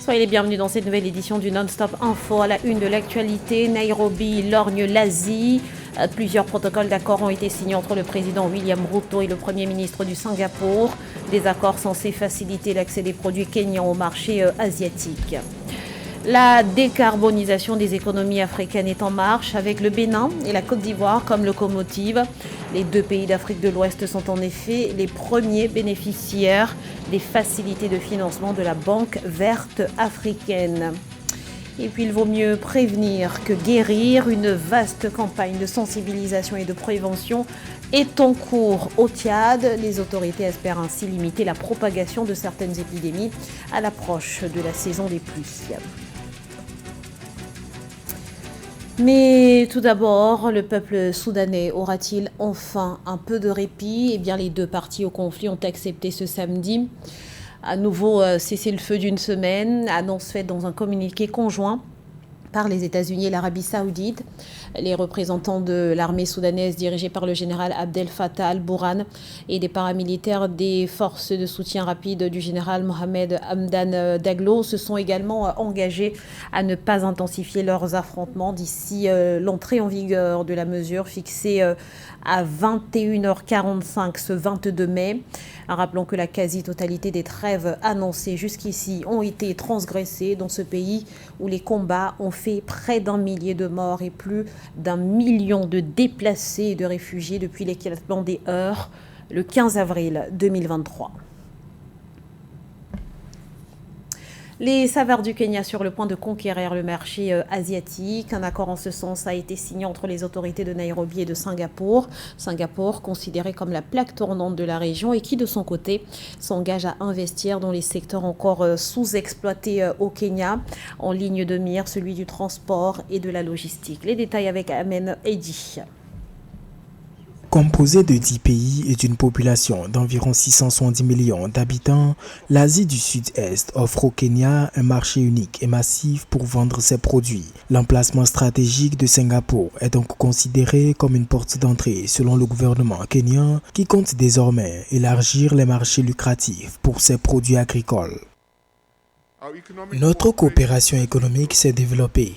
Soyez les bienvenus dans cette nouvelle édition du Non-Stop Info. À la une de l'actualité, Nairobi lorgne l'Asie. Plusieurs protocoles d'accord ont été signés entre le président William Ruto et le premier ministre du Singapour. Des accords censés faciliter l'accès des produits kenyans au marché asiatique. La décarbonisation des économies africaines est en marche avec le Bénin et la Côte d'Ivoire comme locomotive. Les deux pays d'Afrique de l'Ouest sont en effet les premiers bénéficiaires des facilités de financement de la Banque verte africaine. Et puis il vaut mieux prévenir que guérir. Une vaste campagne de sensibilisation et de prévention est en cours au Tchad. Les autorités espèrent ainsi limiter la propagation de certaines épidémies à l'approche de la saison des pluies. Mais tout d'abord, le peuple soudanais aura-t-il enfin un peu de répit ? Eh bien, les deux parties au conflit ont accepté ce samedi à nouveau cessez-le-feu d'une semaine, annonce faite dans un communiqué conjoint par les États-Unis et l'Arabie Saoudite. Les représentants de l'armée soudanaise dirigée par le général Abdel Fattah al-Burhan et des paramilitaires des forces de soutien rapide du général Mohamed Hamdan Daglo se sont également engagés à ne pas intensifier leurs affrontements d'ici l'entrée en vigueur de la mesure fixée à 21h45 ce 22 mai. Rappelons que la quasi-totalité des trêves annoncées jusqu'ici ont été transgressées dans ce pays où les combats ont fait près d'1 millier de morts et plus d'1 million de déplacés et de réfugiés depuis l'éclatement des heurts le 15 avril 2023. Les Saveurs du Kenya sur le point de conquérir le marché asiatique. Un accord en ce sens a été signé entre les autorités de Nairobi et de Singapour. Singapour, considéré comme la plaque tournante de la région et qui, de son côté, s'engage à investir dans les secteurs encore sous-exploités au Kenya, en ligne de mire celui du transport et de la logistique. Les détails avec Amen Eddy. Composée de 10 pays et d'une population d'environ 670 millions d'habitants, l'Asie du Sud-Est offre au Kenya un marché unique et massif pour vendre ses produits. L'emplacement stratégique de Singapour est donc considéré comme une porte d'entrée selon le gouvernement kenyan qui compte désormais élargir les marchés lucratifs pour ses produits agricoles. Notre coopération économique s'est développée.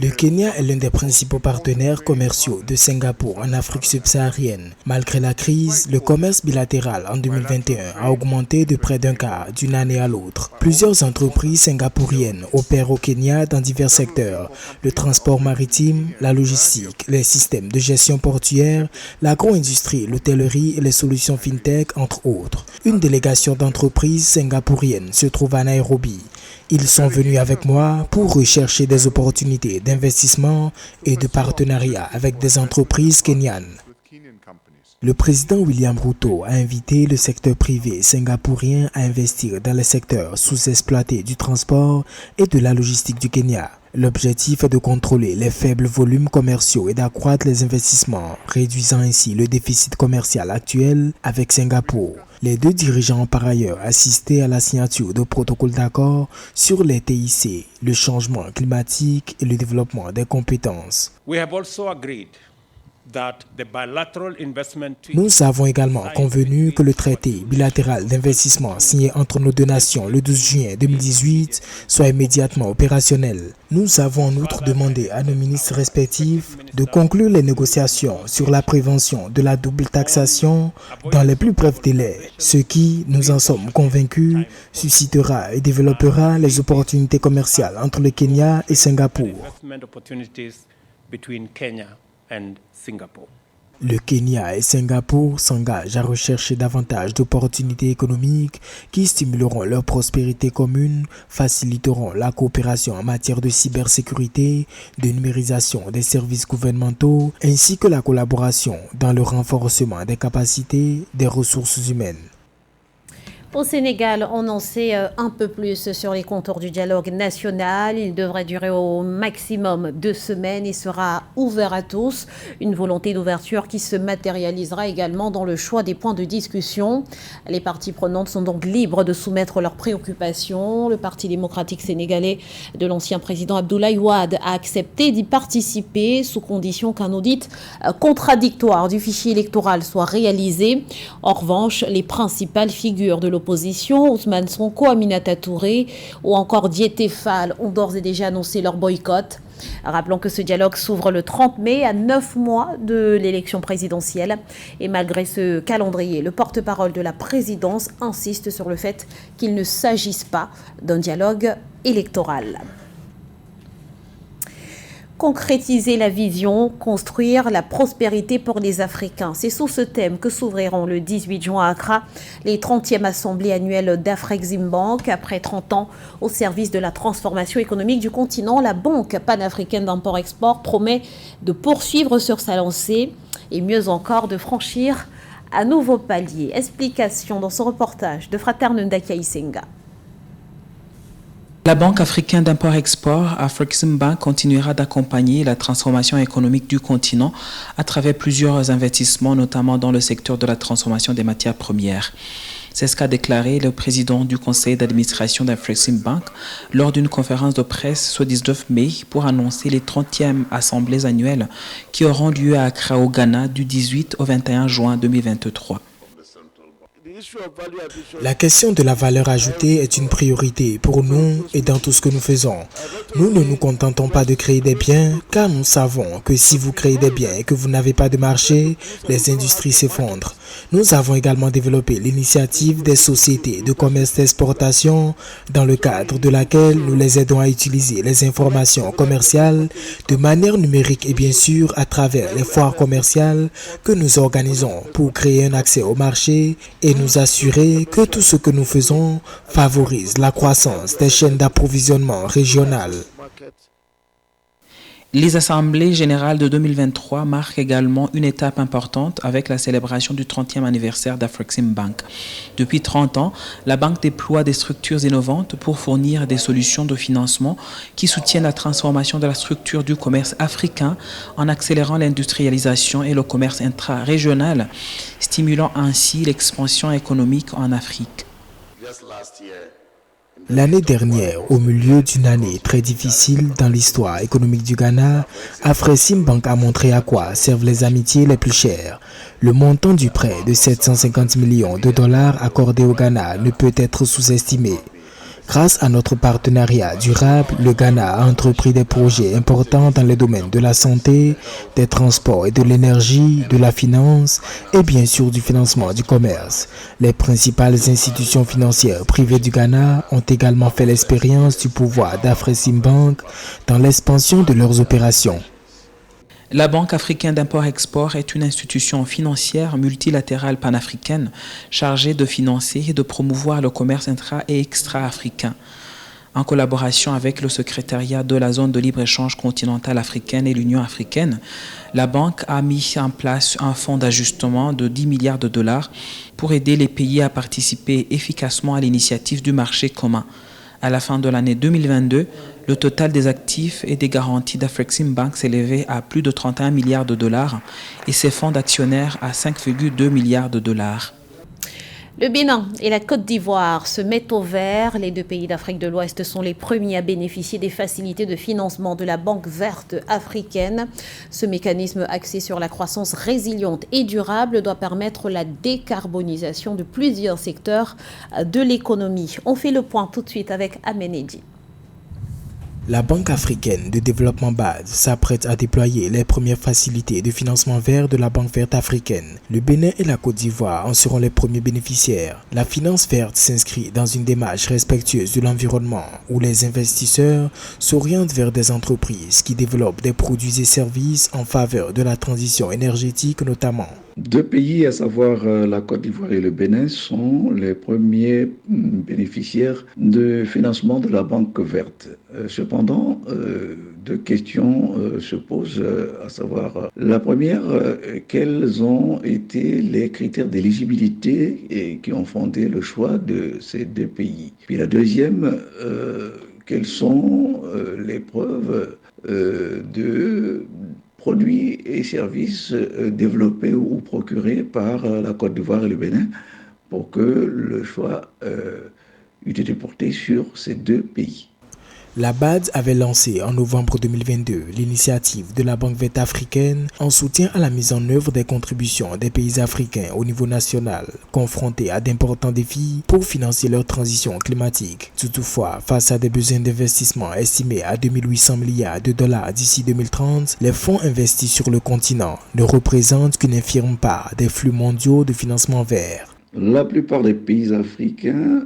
Le Kenya est l'un des principaux partenaires commerciaux de Singapour en Afrique subsaharienne. Malgré la crise, le commerce bilatéral en 2021 a augmenté de près d'un quart d'une année à l'autre. Plusieurs entreprises singapouriennes opèrent au Kenya dans divers secteurs: le transport maritime, la logistique, les systèmes de gestion portuaire, l'agro-industrie, l'hôtellerie et les solutions fintech, entre autres. Une délégation d'entreprises singapouriennes se trouve à Nairobi. Ils sont venus avec moi pour rechercher des opportunités d'investissement et de partenariat avec des entreprises kenyanes. Le président William Ruto a invité le secteur privé singapourien à investir dans les secteurs sous-exploités du transport et de la logistique du Kenya. L'objectif est de contrôler les faibles volumes commerciaux et d'accroître les investissements, réduisant ainsi le déficit commercial actuel avec Singapour. Les deux dirigeants ont par ailleurs assisté à la signature de protocoles d'accord sur les TIC, le changement climatique et le développement des compétences. Nous avons également convenu que le traité bilatéral d'investissement signé entre nos deux nations le 12 juin 2018 soit immédiatement opérationnel. Nous avons en outre demandé à nos ministres respectifs de conclure les négociations sur la prévention de la double taxation dans les plus brefs délais, ce qui, nous en sommes convaincus, suscitera et développera les opportunités commerciales entre le Kenya et Singapour. Le Kenya et Singapour s'engagent à rechercher davantage d'opportunités économiques qui stimuleront leur prospérité commune, faciliteront la coopération en matière de cybersécurité, de numérisation des services gouvernementaux, ainsi que la collaboration dans le renforcement des capacités des ressources humaines. Au Sénégal, on en sait un peu plus sur les contours du dialogue national. Il devrait durer au maximum 2 semaines et sera ouvert à tous. Une volonté d'ouverture qui se matérialisera également dans le choix des points de discussion. Les parties prenantes sont donc libres de soumettre leurs préoccupations. Le Parti démocratique sénégalais de l'ancien président Abdoulaye Wade a accepté d'y participer sous condition qu'un audit contradictoire du fichier électoral soit réalisé. En revanche, les principales figures de l'opposition l'opposition, Ousmane Sonko, Aminata Touré ou encore Diété Fall ont d'ores et déjà annoncé leur boycott. Rappelons que ce dialogue s'ouvre le 30 mai, à 9 mois de l'élection présidentielle. Et malgré ce calendrier, le porte-parole de la présidence insiste sur le fait qu'il ne s'agisse pas d'un dialogue électoral. Concrétiser la vision, construire la prospérité pour les Africains. C'est sous ce thème que s'ouvriront le 18 juin à Accra les 30e assemblées annuelles d'Afreximbank. Après 30 ans au service de la transformation économique du continent, la Banque panafricaine d'import-export promet de poursuivre sur sa lancée et mieux encore de franchir un nouveau palier. Explication dans ce reportage de Fraterne Ndakia Isenga. La Banque africaine d'import-export, Afreximbank, continuera d'accompagner la transformation économique du continent à travers plusieurs investissements, notamment dans le secteur de la transformation des matières premières. C'est ce qu'a déclaré le président du conseil d'administration d'Afreximbank lors d'une conférence de presse ce 19 mai pour annoncer les 30e assemblées annuelles qui auront lieu à Accra au Ghana du 18 au 21 juin 2023. La question de la valeur ajoutée est une priorité pour nous et dans tout ce que nous faisons. Nous ne nous contentons pas de créer des biens, car nous savons que si vous créez des biens et que vous n'avez pas de marché, les industries s'effondrent. Nous avons également développé l'initiative des sociétés de commerce d'exportation, dans le cadre de laquelle nous les aidons à utiliser les informations commerciales de manière numérique et bien sûr à travers les foires commerciales que nous organisons pour créer un accès au marché et nous assurer que tout ce que nous faisons favorise la croissance des chaînes d'approvisionnement régionales. Les assemblées générales de 2023 marquent également une étape importante avec la célébration du 30e anniversaire d'Afreximbank. Depuis 30 ans, la banque déploie des structures innovantes pour fournir des solutions de financement qui soutiennent la transformation de la structure du commerce africain en accélérant l'industrialisation et le commerce intra-régional, stimulant ainsi l'expansion économique en Afrique. L'année dernière, au milieu d'une année très difficile dans l'histoire économique du Ghana, Afreximbank a montré à quoi servent les amitiés les plus chères. Le montant du prêt de 750 millions de dollars accordé au Ghana ne peut être sous-estimé. Grâce à notre partenariat durable, le Ghana a entrepris des projets importants dans les domaines de la santé, des transports et de l'énergie, de la finance et bien sûr du financement du commerce. Les principales institutions financières privées du Ghana ont également fait l'expérience du pouvoir d'Afreximbank dans l'expansion de leurs opérations. La Banque africaine d'import-export est une institution financière multilatérale panafricaine chargée de financer et de promouvoir le commerce intra- et extra-africain. En collaboration avec le secrétariat de la zone de libre-échange continentale africaine et l'Union africaine, la banque a mis en place un fonds d'ajustement de 10 milliards de dollars pour aider les pays à participer efficacement à l'initiative du marché commun. À la fin de l'année 2022, le total des actifs et des garanties d'Afreximbank s'élevait à plus de 31 milliards de dollars et ses fonds d'actionnaires à 5,2 milliards de dollars. Le Bénin et la Côte d'Ivoire se mettent au vert. Les deux pays d'Afrique de l'Ouest sont les premiers à bénéficier des facilités de financement de la Banque verte africaine. Ce mécanisme axé sur la croissance résiliente et durable doit permettre la décarbonisation de plusieurs secteurs de l'économie. On fait le point tout de suite avec Amenedi. La Banque africaine de développement BAD s'apprête à déployer les premières facilités de financement vert de la Banque verte africaine. Le Bénin et la Côte d'Ivoire en seront les premiers bénéficiaires. La finance verte s'inscrit dans une démarche respectueuse de l'environnement où les investisseurs s'orientent vers des entreprises qui développent des produits et services en faveur de la transition énergétique notamment. Deux pays, à savoir la Côte d'Ivoire et le Bénin, sont les premiers bénéficiaires de financement de la Banque verte. Cependant, deux questions se posent, à savoir la première, quels ont été les critères d'éligibilité qui ont fondé le choix de ces deux pays? Puis la deuxième, quelles sont les preuves de produits et services développés ou procurés par la Côte d'Ivoire et le Bénin pour que le choix eût été porté sur ces deux pays? La BAD avait lancé en novembre 2022 l'initiative de la Banque verte africaine en soutien à la mise en œuvre des contributions des pays africains au niveau national, confrontés à d'importants défis pour financer leur transition climatique. Toutefois, face à des besoins d'investissement estimés à 2800 milliards de dollars d'ici 2030, les fonds investis sur le continent ne représentent qu'une infime part des flux mondiaux de financement vert. La plupart des pays africains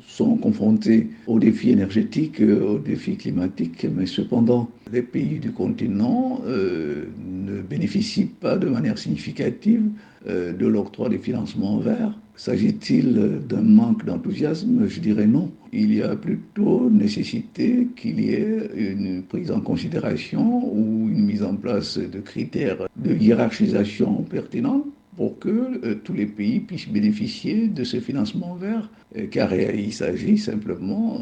sont confrontés aux défis énergétiques, aux défis climatiques, mais cependant, les pays du continent ne bénéficient pas de manière significative de l'octroi des financements verts. S'agit-il d'un manque d'enthousiasme? Je dirais non. Il y a plutôt nécessité qu'il y ait une prise en considération ou une mise en place de critères de hiérarchisation pertinents pour que tous les pays puissent bénéficier de ce financement vert, car il s'agit simplement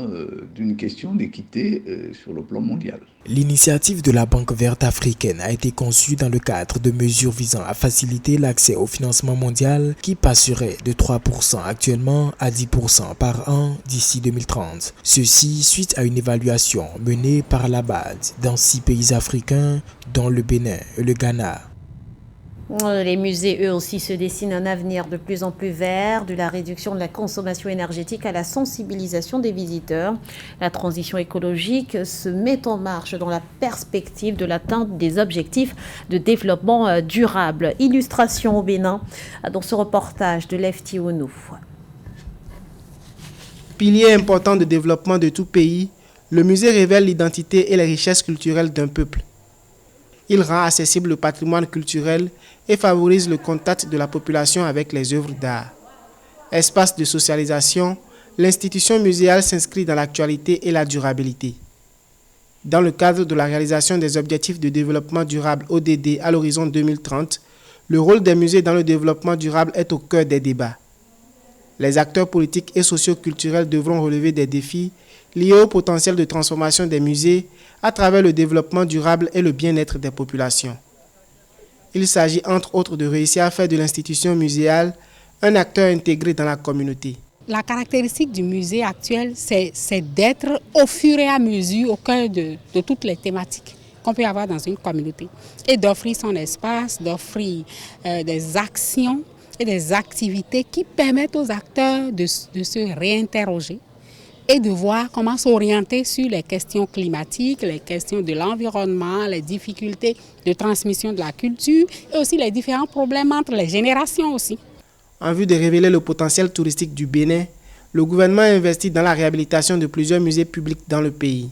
d'une question d'équité sur le plan mondial. L'initiative de la Banque verte africaine a été conçue dans le cadre de mesures visant à faciliter l'accès au financement mondial qui passerait de 3% actuellement à 10% par an d'ici 2030. Ceci suite à une évaluation menée par la BAD dans 6 pays africains, dont le Bénin et le Ghana. Les musées, eux aussi, se dessinent un avenir de plus en plus vert, de la réduction de la consommation énergétique à la sensibilisation des visiteurs. La transition écologique se met en marche dans la perspective de l'atteinte des objectifs de développement durable. Illustration au Bénin dans ce reportage de Lefty Ounou. Pilier important de développement de tout pays, le musée révèle l'identité et les richesses culturelles d'un peuple. Il rend accessible le patrimoine culturel et favorise le contact de la population avec les œuvres d'art. Espace de socialisation, l'institution muséale s'inscrit dans l'actualité et la durabilité. Dans le cadre de la réalisation des objectifs de développement durable ODD à l'horizon 2030, le rôle des musées dans le développement durable est au cœur des débats. Les acteurs politiques et socio-culturels devront relever des défis liés au potentiel de transformation des musées à travers le développement durable et le bien-être des populations. Il s'agit entre autres de réussir à faire de l'institution muséale un acteur intégré dans la communauté. La caractéristique du musée actuel, c'est d'être au fur et à mesure au cœur de toutes les thématiques qu'on peut avoir dans une communauté et d'offrir son espace, d'offrir des actions et des activités qui permettent aux acteurs de se réinterroger et de voir comment s'orienter sur les questions climatiques, les questions de l'environnement, les difficultés de transmission de la culture et aussi les différents problèmes entre les générations aussi. En vue de révéler le potentiel touristique du Bénin, le gouvernement a investi dans la réhabilitation de plusieurs musées publics dans le pays.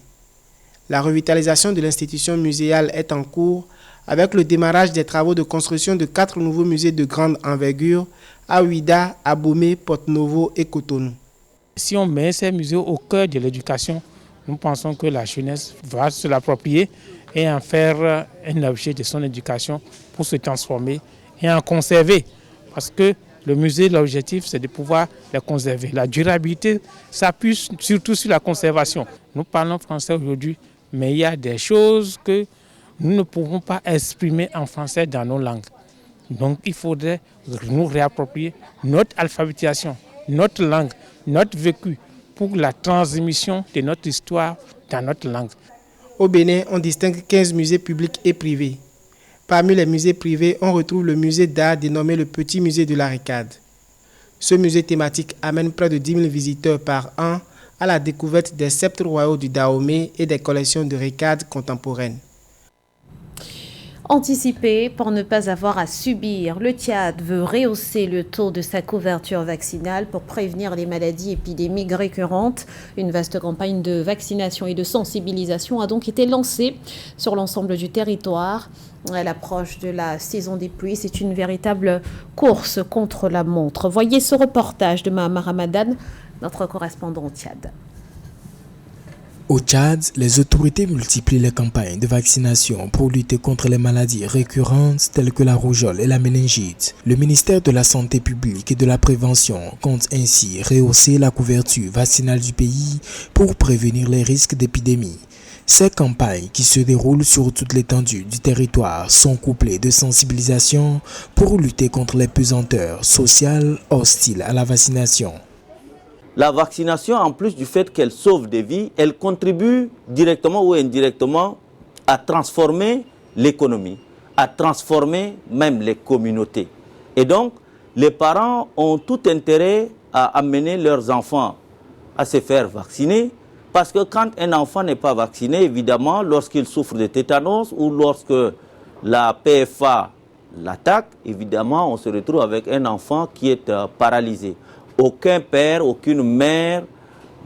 La revitalisation de l'institution muséale est en cours avec le démarrage des travaux de construction de 4 nouveaux musées de grande envergure à Ouidah, Abomey, Porto-Novo et Cotonou. Si on met ces musées au cœur de l'éducation, nous pensons que la jeunesse va se l'approprier et en faire un objet de son éducation pour se transformer et en conserver. Parce que le musée, l'objectif, c'est de pouvoir les conserver. La durabilité s'appuie surtout sur la conservation. Nous parlons français aujourd'hui, mais il y a des choses que nous ne pouvons pas exprimer en français dans nos langues. Donc il faudrait nous réapproprier notre alphabétisation, notre langue, notre vécu pour la transmission de notre histoire dans notre langue. Au Bénin, on distingue 15 musées publics et privés. Parmi les musées privés, on retrouve le musée d'art dénommé le Petit Musée de la Ricade. Ce musée thématique amène près de 10 000 visiteurs par an à la découverte des sceptres royaux du Dahomey et des collections de ricades contemporaines. Anticiper pour ne pas avoir à subir. Le Tchad veut rehausser le taux de sa couverture vaccinale pour prévenir les maladies épidémiques récurrentes. Une vaste campagne de vaccination et de sensibilisation a donc été lancée sur l'ensemble du territoire. À l'approche de la saison des pluies, c'est une véritable course contre la montre. Voyez ce reportage de Mahama Ramadan, notre correspondant au Tchad. Au Tchad, les autorités multiplient les campagnes de vaccination pour lutter contre les maladies récurrentes telles que la rougeole et la méningite. Le ministère de la Santé publique et de la Prévention compte ainsi rehausser la couverture vaccinale du pays pour prévenir les risques d'épidémie. Ces campagnes, qui se déroulent sur toute l'étendue du territoire, sont couplées de sensibilisation pour lutter contre les pesanteurs sociales hostiles à la vaccination. la vaccination, en plus du fait qu'elle sauve des vies, elle contribue directement ou indirectement à transformer l'économie, à transformer même les communautés. Et donc, les parents ont tout intérêt à amener leurs enfants à se faire vacciner, parce que quand un enfant n'est pas vacciné, évidemment, lorsqu'il souffre de tétanos ou lorsque la PFA l'attaque, évidemment, on se retrouve avec un enfant qui est paralysé. Aucun père, aucune mère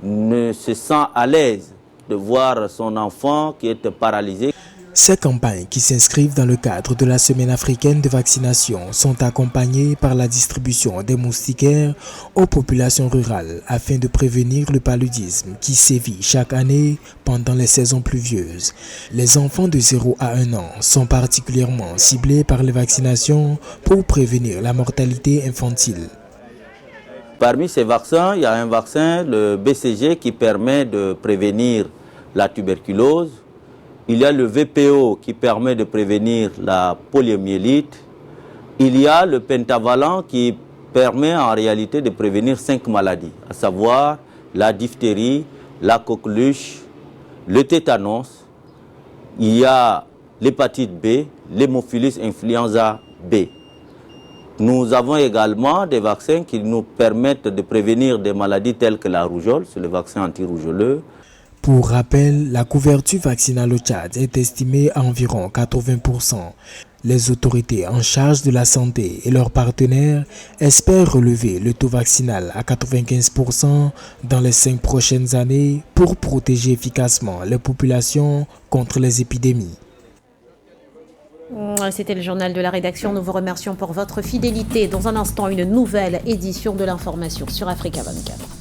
ne se sent à l'aise de voir son enfant qui est paralysé. Ces campagnes, qui s'inscrivent dans le cadre de la Semaine africaine de vaccination, sont accompagnées par la distribution des moustiquaires aux populations rurales afin de prévenir le paludisme qui sévit chaque année pendant les saisons pluvieuses. Les enfants de 0 à 1 an sont particulièrement ciblés par les vaccinations pour prévenir la mortalité infantile. Parmi ces vaccins, il y a un vaccin, le BCG, qui permet de prévenir la tuberculose. Il y a le VPO qui permet de prévenir la poliomyélite. Il y a le pentavalent qui permet en réalité de prévenir 5 maladies, à savoir la diphtérie, la coqueluche, le tétanos. Il y a l'hépatite B, l'hémophilus influenza B. Nous avons également des vaccins qui nous permettent de prévenir des maladies telles que la rougeole, c'est le vaccin anti-rougeoleux. Pour rappel, la couverture vaccinale au Tchad est estimée à environ 80%. Les autorités en charge de la santé et leurs partenaires espèrent relever le taux vaccinal à 95% dans les 5 prochaines années pour protéger efficacement les populations contre les épidémies. C'était le journal de la rédaction. Nous vous remercions pour votre fidélité. Dans un instant, une nouvelle édition de l'information sur Africa 24.